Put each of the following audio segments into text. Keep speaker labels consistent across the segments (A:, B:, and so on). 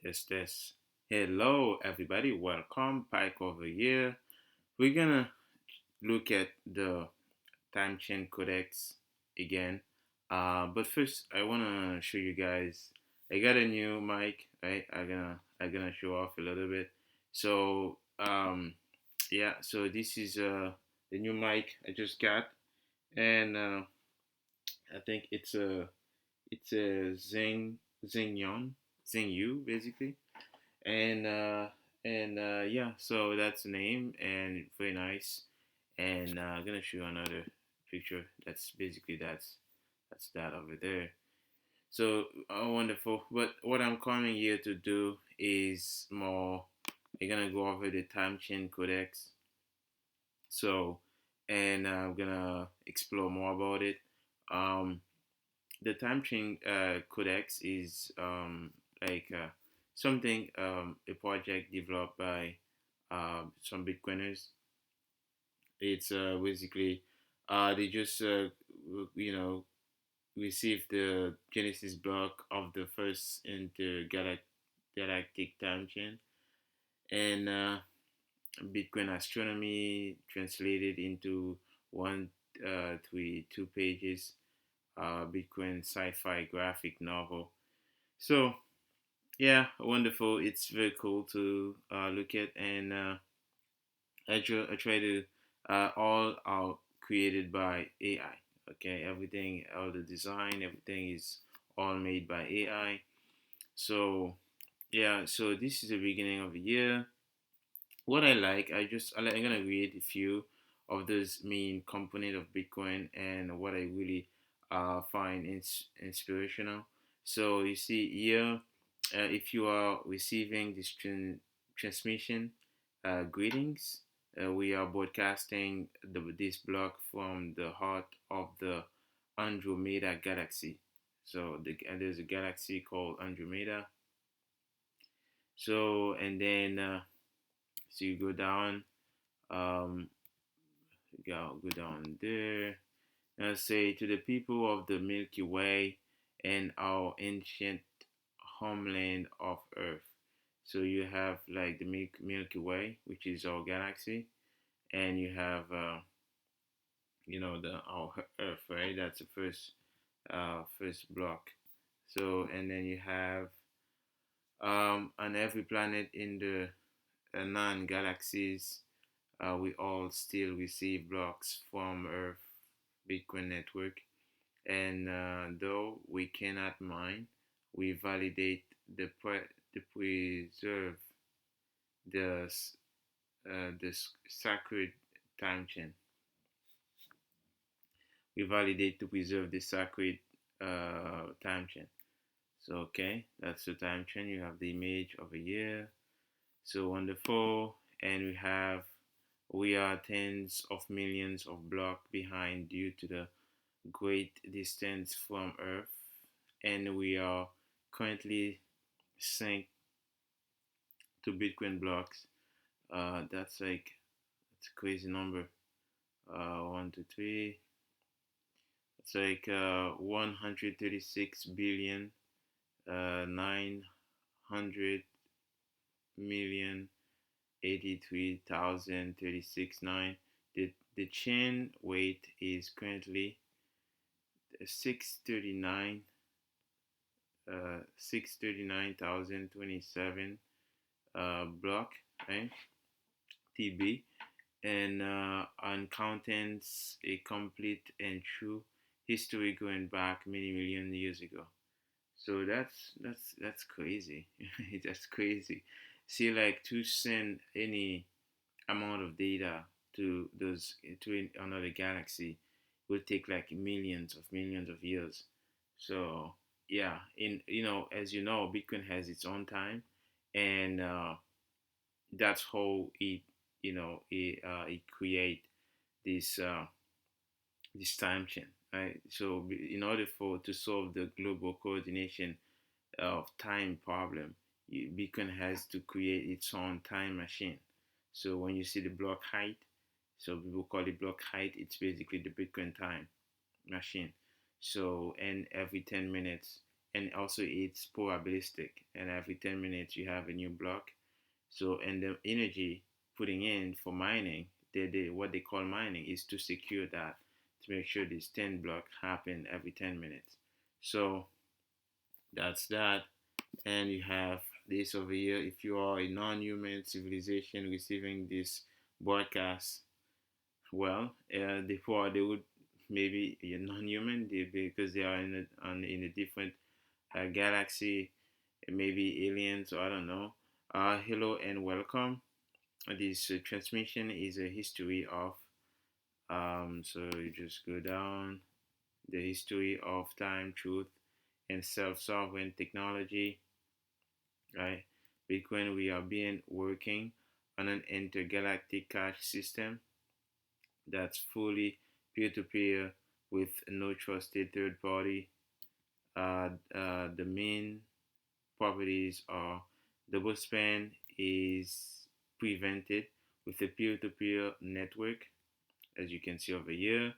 A: Test. Hello, everybody. Welcome. Pike over here. We're gonna look at the TimeChain Codex again. But first, I wanna show you guys. I got a new mic. Right. I'm gonna show off a little bit. So yeah. So this is the new mic I just got, and I think it's a Zing U basically. and yeah, so that's the name, and very nice. And I'm gonna show you another picture. That's that over there. So wonderful. But what I'm coming here to do is more. I'm gonna go over the time chain codex. So, and I'm gonna explore more about it. Um, the time chain codex is like something a project developed by some Bitcoiners. It's basically they just you know receive the genesis block of the first intergalactic time chain, and Bitcoin astronomy translated into 132 pages Bitcoin sci-fi graphic novel. So yeah, wonderful. It's very cool to look at, and I try to all are created by AI. Okay, everything, all the design, everything is all made by AI. So yeah, so this is the beginning of the year. What I like, I'm gonna read a few of those main component of Bitcoin and what I really find inspirational. So you see here, if you are receiving this transmission, greetings. We are broadcasting this block from the heart of the Andromeda galaxy. And there's a galaxy called Andromeda. So and then so you go down, um, go down there. And say to the people of the Milky Way and our ancient homeland of Earth. So you have like the Milky Way, which is our galaxy, and you have the our Earth, right? That's the first block. So and then you have on every planet in the nine galaxies, we all still receive blocks from Earth Bitcoin network, and though we cannot mine, we validate the preserve the sacred time chain. We validate to preserve the sacred time chain. So okay, that's the time chain. You have the image of a year. So wonderful, and we are tens of millions of blocks behind due to the great distance from Earth, and we are currently synced to Bitcoin blocks. That's a crazy number. One, two, three. It's like 136 billion, 900 million 83,036.9. The chain weight is currently 639 639,027 block, right? TB, and contents a complete and true history going back many million years ago. So that's crazy. That's crazy. See, like to send any amount of data to another galaxy would take like millions of years. So yeah, in as you know, Bitcoin has its own time, and that's how it create this this time chain, right? So in order for to solve the global coordination of time problem, Bitcoin has to create its own time machine. So when you see the block height, so people call it block height, it's basically the Bitcoin time machine. So and every 10 minutes and also it's probabilistic. And every 10 minutes you have a new block. So, and the energy putting in for mining, what they call mining is to secure that, to make sure these 10 blocks happen every 10 minutes. So that's that. And you have this over here. If you are a non-human civilization receiving this broadcast, well, before they would maybe a non-human because they are in a different galaxy, maybe aliens, or I don't know. Hello and welcome. This transmission is a history of. So you just go down the history of time, truth, and self-sovereign technology, right? Because we are being working on an intergalactic cash system that's fully peer-to-peer with no trusted third party. The main properties are double spend is prevented with a peer-to-peer network, as you can see over here.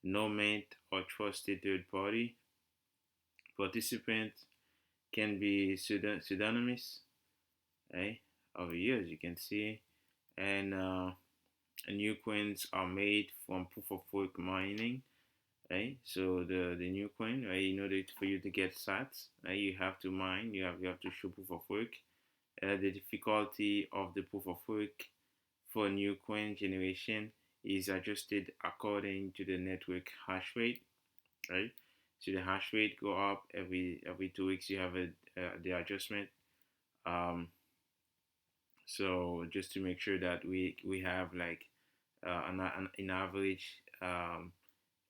A: No mint or trusted third party. Participants can be pseudonymous, right? Over here, as you can see. And new coins are made from proof of work mining, right? So the new coin, right? In order for you to get sats, right, you have to mine. You have to show proof of work. The difficulty of the proof of work for new coin generation is adjusted according to the network hash rate, right? So the hash rate go up every 2 weeks. You have the adjustment. Um, so just to make sure that we have like an average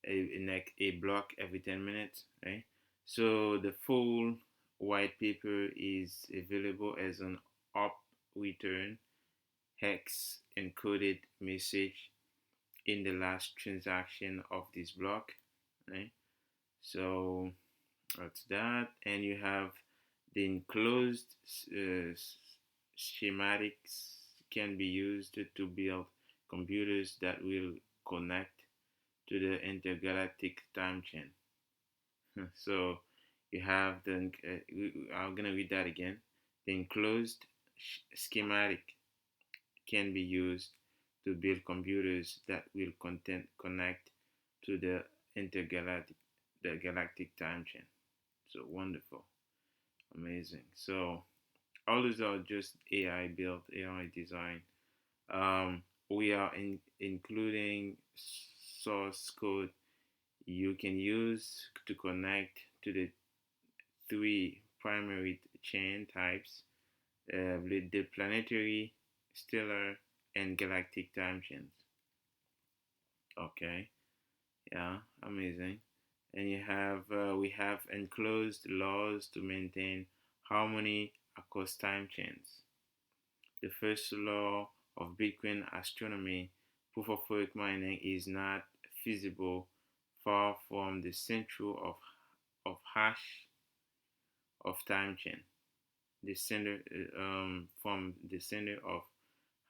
A: a block every 10 minutes, right? So the full white paper is available as an op return hex encoded message in the last transaction of this block, right? So that's that. And you have the enclosed schematics can be used to build computers that will connect to the intergalactic time chain. So you have I'm gonna read that again. The enclosed schematic can be used to build computers that will connect to the intergalactic the galactic time chain. So wonderful, amazing. So all these are just AI built, AI design. We are including source code you can use to connect to the three primary chain types, the planetary, stellar, and galactic time chains. Okay, yeah, amazing. And we have enclosed laws to maintain harmony across time chains. The first law of Bitcoin astronomy, proof of work mining is not feasible far from the center of hash of time chain. The center from the center of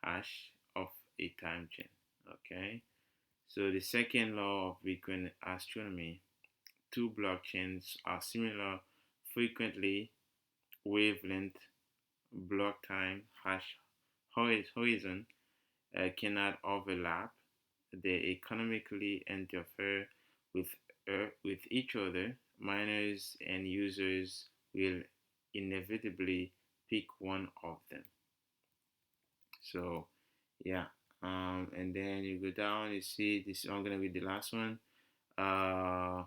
A: hash of a time chain. Okay. So the second law of Bitcoin astronomy, two blockchains are similar frequently wavelength block time hash horizon cannot overlap. They economically interfere with with each other. Miners and users will inevitably pick one of them. So yeah, and then you go down. You see this. I'm gonna read the last one. Uh,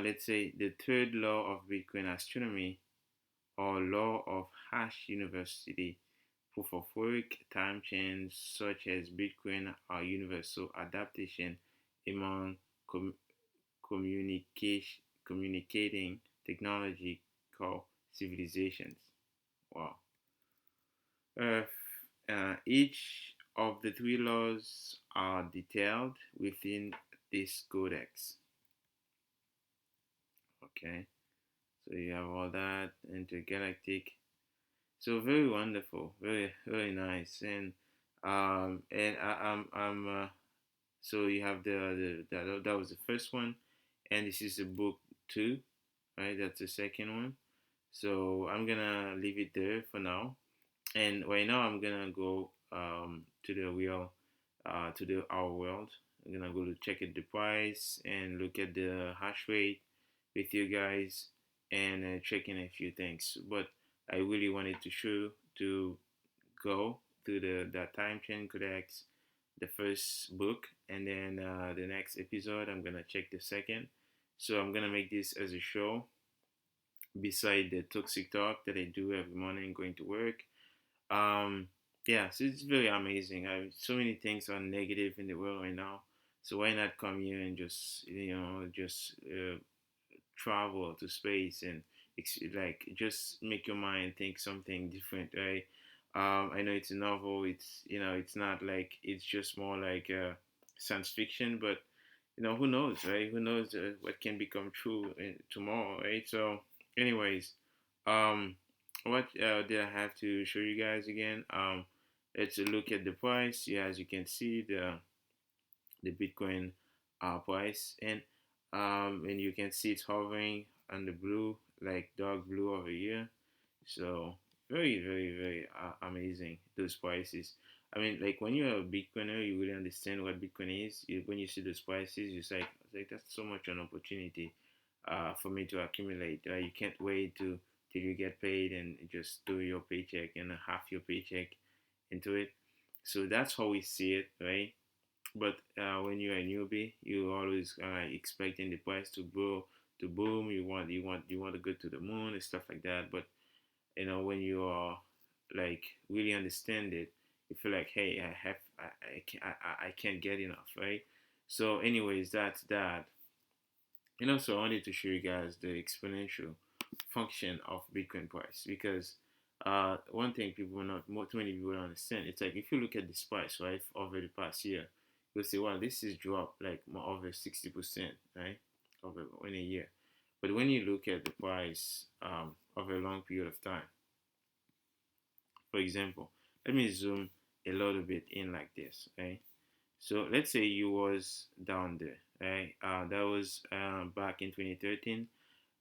A: let's say the third law of Bitcoin astronomy or law of hash university. Proof of work time chains such as Bitcoin are universal adaptation among com- communicating technological civilizations. Wow. Uh, each of the three laws are detailed within this codex. Okay, so you have all that intergalactic. So very wonderful, very nice, and I'm so you have that was the first one, and this is a book 2, right? That's the second one. So I'm gonna leave it there for now. And right now I'm gonna go to the real to the our world. I'm gonna go to check it the price and look at the hash rate with you guys and check in a few things. But I really wanted to show to go through the time chain codex, the first book, and then the next episode I'm gonna check the second. So I'm gonna make this as a show beside the toxic talk that I do every morning going to work. um, yeah, so it's very amazing. So many things are negative in the world right now. So why not come here and just just travel to space and like just make your mind think something different, right? I know it's a novel. It's it's not like it's just more like science fiction, but who knows, right? Who knows what can become true tomorrow, right? So, anyways, um, what did I have to show you guys again? Let's look at the price. Yeah, as you can see, the Bitcoin price, and you can see it's hovering on the blue, like dark blue over here. So very, very, very amazing those prices. I mean, like when you're a Bitcoiner, you really understand what Bitcoin is. When you see those prices, it's like that's so much an opportunity for me to accumulate. You can't wait to till you get paid and just do your paycheck and half your paycheck into it. So that's how we see it, right? But when you're a newbie, you always expecting the price to grow, to boom. You want to go to the moon and stuff like that. But when you are like really understand it, you feel like, hey, I can't get enough, right? So, anyways, that's that. And also, I wanted to show you guys the exponential function of Bitcoin price because one thing people not too many people don't understand. It's like if you look at this price, right, over the past year, you'll say, wow, this is dropped like more over 60%, right, over in a year. But when you look at the price over a long period of time, for example, let me zoom a little bit in like this, right? So let's say you was down there, right? That was back in 2013,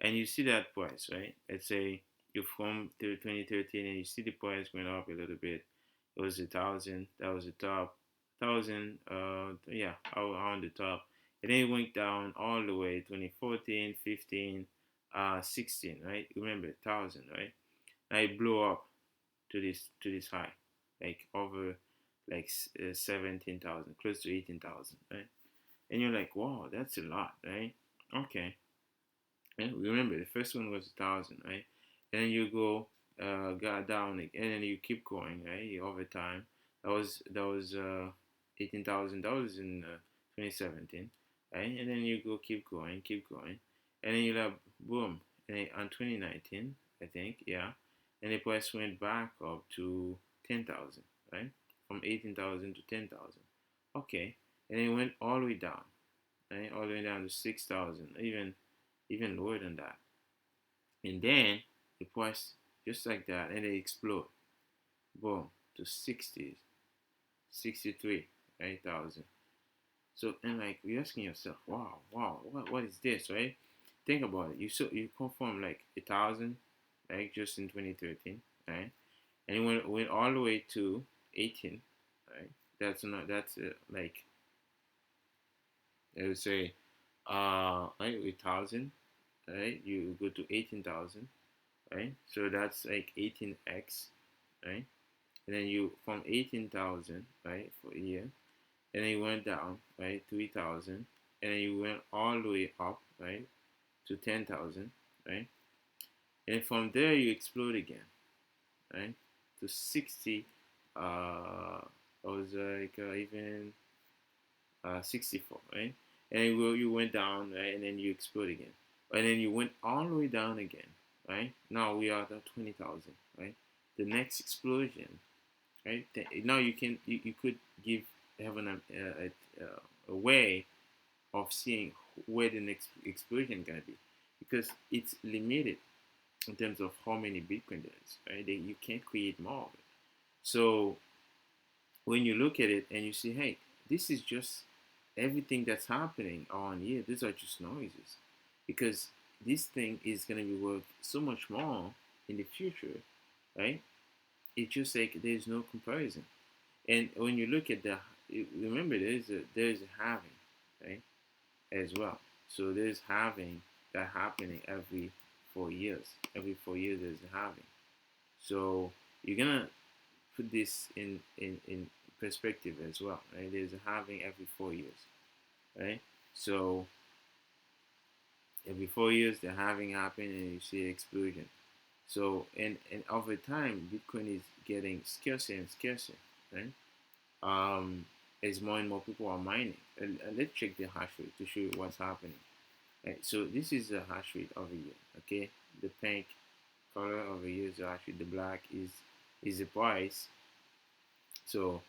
A: and you see that price, right? Let's say you from to 2013 and you see the price going up a little bit. It was 1,000. That was the top. 1,000. Yeah, on the top, and then it went down all the way 2014, 15, 16, right? Remember 1,000, right? Now it blew up to this high, like over like 17,000, close to 18,000, right? And you're like, wow, that's a lot, right? Okay. And remember, the first one was 1,000, right? And then you go, got down, and then you keep going, right? Over time, that was 18,000. That was in 2017, right? And then you go, keep going, and then you like, boom, and then on 2019, I think, yeah, and the price went back up to 10,000, right? From 18,000 to 10,000. Okay, and it went all the way down, right? All the way down to 6,000, even lower than that. And then the price just like that, and they explode, boom, to 60, 63, right, thousand. So and like you're asking yourself, wow, what is this, right? Think about it. You come from like 1,000, right, just in 2013, right, and it went all the way to 18, right? That's like I would say, right, 1,000, right? You go to 18,000, right? So that's like 18x, right? And then you from 18,000, right, for a year, and then you went down, right, 3,000, and then you went all the way up, right, to 10,000, right? And from there you explode again, right, to 60. I was like even 64, right? And then you went down, right, and then you explode again, and then you went all the way down again, right? Now we are at 20,000, right? The next explosion, right? Now you could give having a way of seeing where the next explosion gonna be, because it's limited in terms of how many Bitcoin there is, right? You can't create more of it. So when you look at it and you see, hey, this is just everything that's happening on here, these are just noises, because this thing is gonna be worth so much more in the future, right? It's just like there's no comparison. And when you look at the, remember there's a halving, right, as well. So there's halving that happening every 4 years. Every 4 years there's a halving. So you're gonna put this in perspective as well, right? There's a halving every 4 years, right? So every 4 years the halving happen and you see an explosion. So and over time Bitcoin is getting scarcer and scarcer, right? As more and more people are mining. Let's check the hash rate to show you what's happening. Right, so this is the hash rate over here. Okay, the pink color over here is the hash rate. The black is the price. So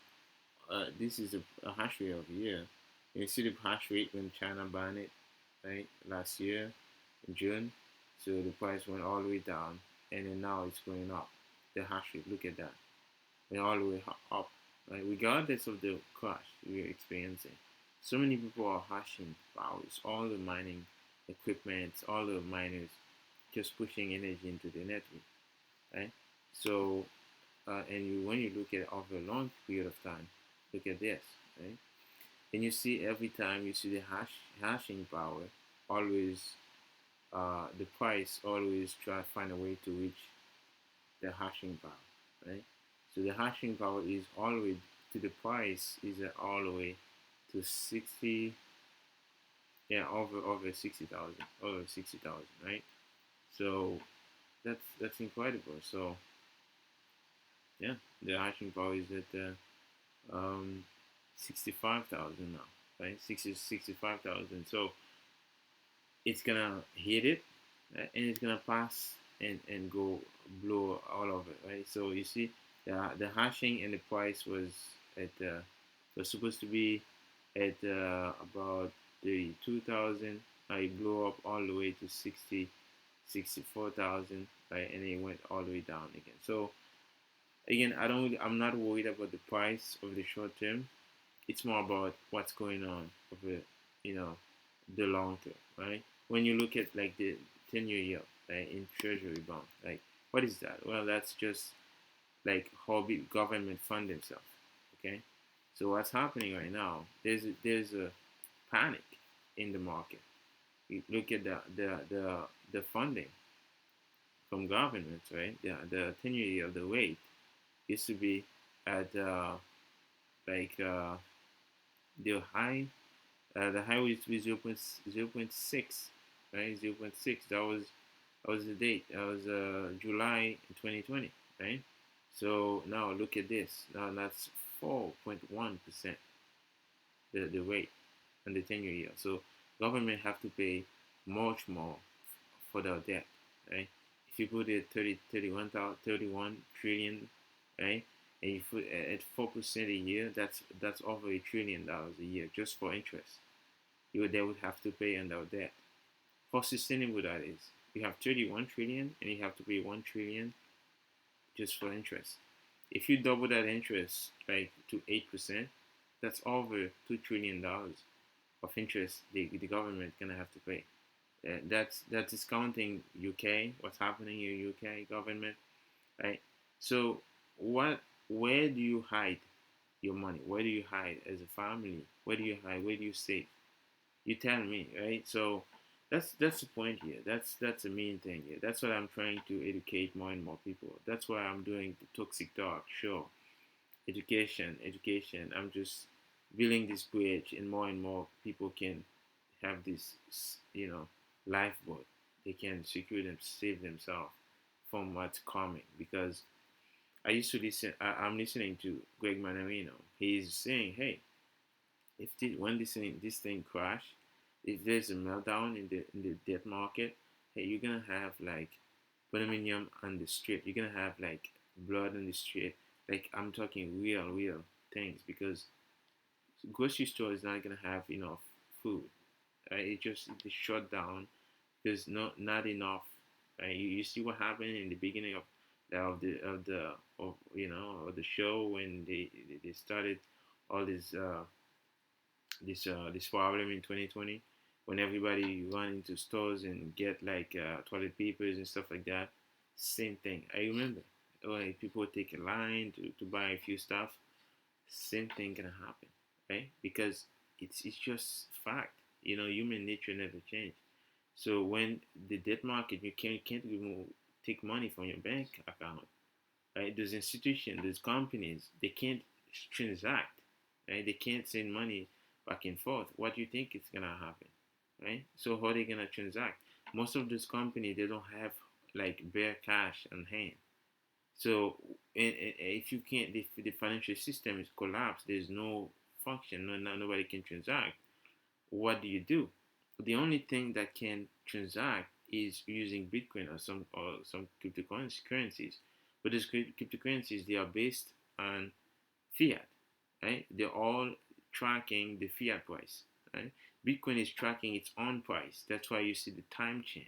A: this is a hash rate over here. You see the hash rate when China banned it, right, last year in June. So the price went all the way down, and then now it's going up. The hash rate, look at that, went all the way up, right? Regardless of the crash we're experiencing, so many people are hashing powers, all the mining equipment, all the miners just pushing energy into the network, right? So, and when you look at over a long period of time, look at this, right? And you see every time you see the hashing power, always the price always try to find a way to reach the hashing power, right? So the hashing power is all the way to the price is all the way to 60, yeah, over 60,000, over 60,000, right? So that's incredible. So yeah, the hashing power is at 65,000 now, right? 65,000. So it's gonna hit it, and it's gonna pass and go blow all of it, right? So you see, the hashing and the price was supposed to be at about 32,000. It blew up all the way to 64,000, right? And it went all the way down again. So again, I'm not worried about the price of the short term. It's more about what's going on over, you know, the long term, right? When you look at like the 10-year yield, right, in treasury bond, like what is that? Well, that's just like how big government fund themselves. Okay, so what's happening right now? There's a panic in the market. You look at the funding from governments, right? The 10-year yield, the rate used to be at like the high was 0.6, right? 0.6. That was the date. That was July 2020, right? So now look at this. Now that's 4.1%, the rate on the 10-year yield. So government have to pay much more for their debt, right? If you put it 31 trillion, right? And you put at 4% a year, that's over $1 trillion a year just for interest. They would have to pay on their debt. How sustainable that is? You have 31 trillion and you have to pay 1 trillion just for interest. If you double that interest like to 8%, that's over $2 trillion of interest the government gonna have to pay. That's discounting UK, what's happening in UK government, right? So what where do you hide your money? Where do you hide as a family? Where do you hide? Where do you save? You tell me, right? So that's the point here. That's the main thing here. That's what I'm trying to educate more and more people. That's why I'm doing the Toxic Talk show. Education. I'm just building this bridge, and more people can have this, lifeboat. They can secure them, save themselves from what's coming. Because I used to listen. I'm listening to Greg Manarino. He's saying, "Hey, if when this thing crash, if there's a meltdown in the debt market, hey, you're gonna have like pandemonium on the street. You're gonna have like blood on the street. Like I'm talking real things, because grocery store is not gonna have enough food. It shut down. There's not enough. Right? You see what happened in the beginning of the show when they started all this this problem in 2020 when everybody run into stores and get like toilet papers and stuff like that. Same thing. I remember when people take a line to buy a few stuff. Same thing gonna happen, right? Because it's just fact. Human nature never change. So when the debt market, you can't remove take money from your bank account, right? Those institutions, those companies, they can't transact, right? They can't send money back and forth. What do you think is gonna happen, right? So how are they gonna transact? Most of those companies, they don't have like bare cash on hand. So if you can't, the financial system is collapsed. There's no function. Nobody can transact. What do? The only thing that can transact is using Bitcoin or some cryptocurrencies. But these cryptocurrencies, they are based on fiat, right? They're all tracking the fiat price, right? Bitcoin is tracking its own price. That's why you see the time chain,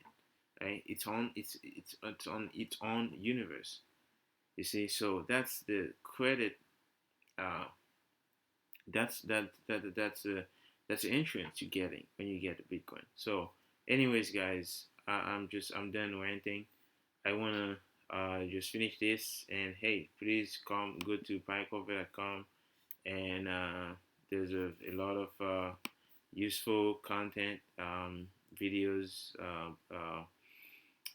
A: right? It's on its own universe. You see, so that's the credit. Uh, that's the insurance you're getting when you get the Bitcoin. So, anyways, guys, I'm done ranting. I wanna just finish this, and hey, please go to pikeover.com, and there's a lot of useful content, videos,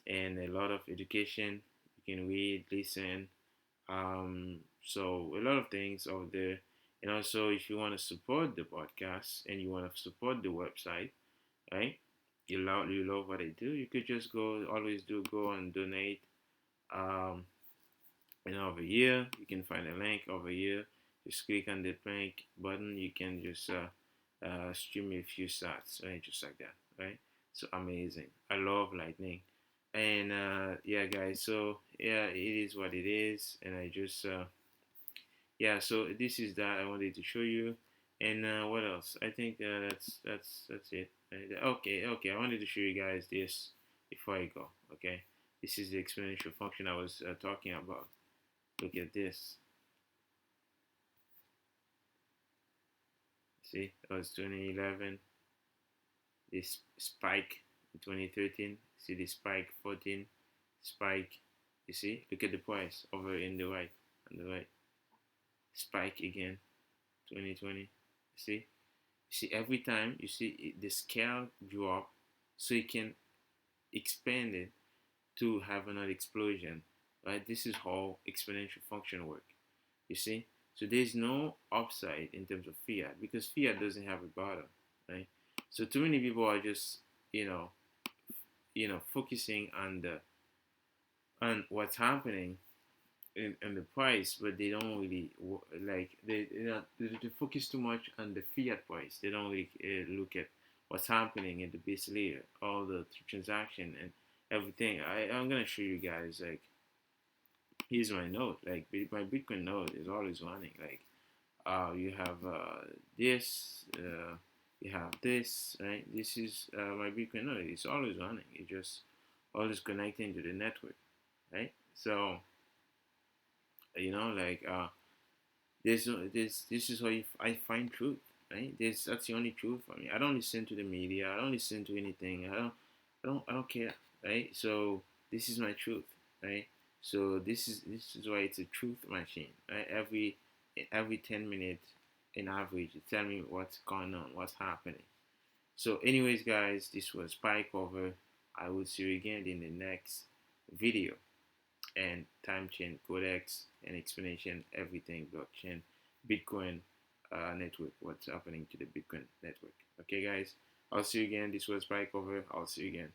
A: and a lot of education. You can read, listen, so a lot of things over there. And also, if you want to support the podcast and you want to support the website, right? You love what I do. You could just go and donate. Um, and over here, you can find a link over here. Just click on the link button. You can just stream a few sats, right? Just like that, right? So amazing. I love Lightning. And yeah, guys. So yeah, it is what it is. And I just yeah. So this is that I wanted to show you. And what else? I think that's it. Okay. I wanted to show you guys this before I go. Okay, this is the exponential function I was talking about. Look at this. See, that was 2011. This spike in 2013. See the spike 14. Spike. You see? Look at the price over in the right. On the right. Spike again. 2020. See? You see, every time you see the scale drop, so you can expand it to have another explosion. Right? This is how exponential function work. You see? So there's no upside in terms of fiat because fiat doesn't have a bottom, right? So too many people are just, focusing on what's happening in the price, but they don't really like they focus too much on the fiat price. They don't really look at what's happening at the base layer, all the transaction and everything. I'm gonna show you guys like here's my node. Like my Bitcoin node is always running. Like you have this, you have this, right? This is my Bitcoin node. It's always running. It just always connecting to the network, right? So like this is how I find truth, right? That's the only truth for me. I don't listen to the media. I don't listen to anything. I don't care, right? So this is my truth, right? So this is why it's a truth machine, right? Every 10 minutes, in average, it tell me what's going on, what's happening. So, anyways, guys, this was Pie Cover. I will see you again in the next video and TimeChain Codex and explanation everything blockchain, Bitcoin network, what's happening to the Bitcoin network. Okay, guys, I'll see you again. This was Pie Cover. I'll see you again.